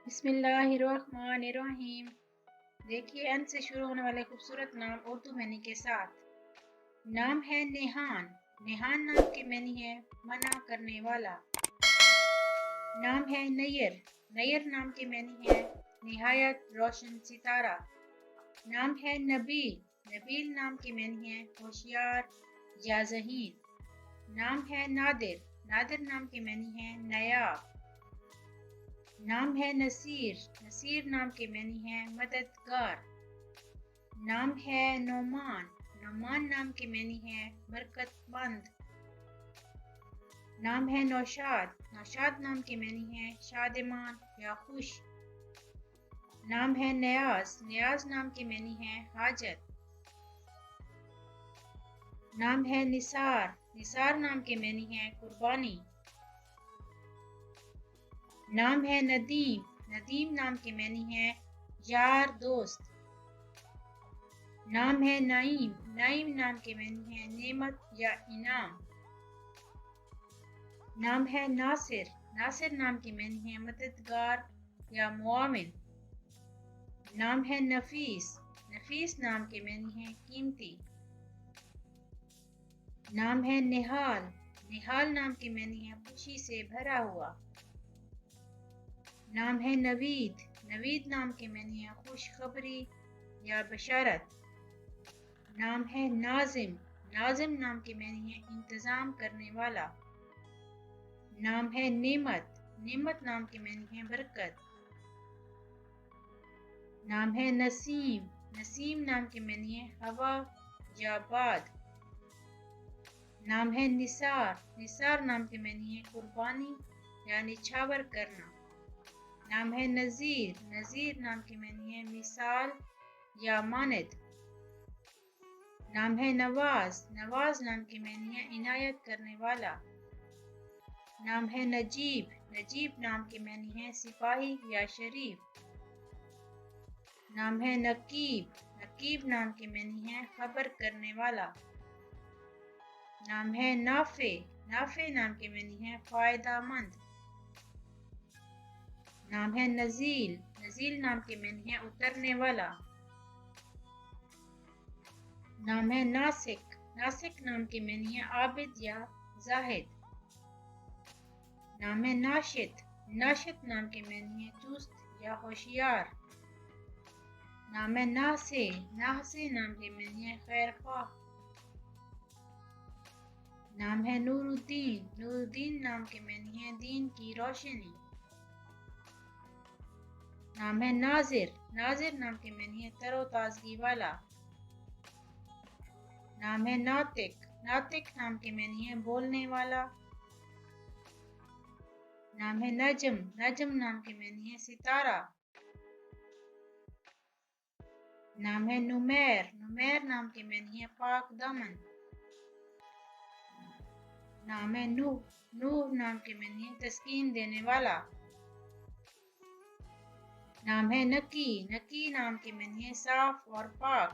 بسم اللہ الرحمن الرحیم۔ دیکھیے ان سے شروع ہونے والے خوبصورت نام اردو معنی کے ساتھ۔ نام ہے نیہان۔ نیہان نام کے معنی ہے منع کرنے والا۔ نام ہے نیر۔ نیر نام کے معنی ہے نہایت روشن ستارہ۔ نام ہے نبیل۔ نبیل نام کے معنی ہے ہوشیار یا ذہین۔ نام ہے نادر۔ نادر نام کے معنی ہے نایاب۔ نام ہے نصیر۔ نصیر نام کے معنی ہے مددگار۔ نام ہے نعمان۔ نعمان نام کے معنی ہے برکت مند۔ نام ہے نوشاد۔ نوشاد نام کے معنی ہے شادمان یا خوش۔ نام ہے نیاز۔ نیاز نام کے معنی ہے حاجت۔ نام ہے نثار۔ نثار نام کے معنی ہے قربانی۔ نام ہے ندیم۔ ندیم نام کے معنی ہے یار دوست۔ نام ہے نعیم۔ نعیم نام کے معنی ہے نعمت یا انعام۔ نام ہے ناصر۔ ناصر نام کے معنی ہے مددگار یا معاون۔ نام ہے نفیس۔ نفیس نام کے معنی ہے قیمتی۔ نام ہے نہال۔ نہال نام کے معنی ہے خوشی سے بھرا ہوا۔ نام ہے نوید۔ نوید نام کے معنی ہے خوشخبری یا بشارت۔ نام ہے ناظم۔ ناظم نام کے معنی ہے انتظام کرنے والا۔ نام ہے نعمت۔ نعمت نام کے معنی ہے برکت۔ نام ہے نسیم۔ نسیم نام کے معنی ہے ہوا یا باد۔ نام ہے نثار۔ نثار نام کے معنی ہے قربانی یا نچھاور کرنا۔ نام ہے نذیر۔ نذیر نام کے معنی ہے مثال یا مانند۔ نام ہے نواز۔ نواز نام کے معنی ہے عنایت کرنے والا۔ نام ہے نجیب۔ نجیب نام کے معنی ہے سپاہی یا شریف۔ نام ہے نقیب۔ نقیب نام کے معنی ہے خبر کرنے والا۔ نام ہے نافع۔ نافع نام کے معنی ہے فائدہ مند۔ نام ہے نزیل۔ نزیل نام کے معنی ہے اترنے والا۔ نام ہے ناسک۔ ناسک نام کے معنی ہے عابد یا زاہد۔ نام ہے ناشط۔ ناشط نام کے معنی ہے چست یا ہوشیار۔ نام ہے ناصح۔ ناصح نام کے معنی ہے خیر خواہ۔ نام ہے نور الدین۔ نور الدین نام کے معنی ہے دین کی روشنی۔ نام ہے ناظر۔ ناظر نام کے معنی ہے تر و تازگی والا۔ نام ہے ناطق۔ ناطق نام کے معنی ہے بولنے والا۔ نام ہے نجم۔ نجم نام کے معنی ہے ستارہ۔ نام ہے نمیر۔ نمیر نام کے معنی ہے پاک دامن۔ نام ہے نوح۔ نوح نام کے معنی ہے تسکین دینے والا۔ نام ہے نقی۔ نقی نام کے معنی ہے صاف اور پاک۔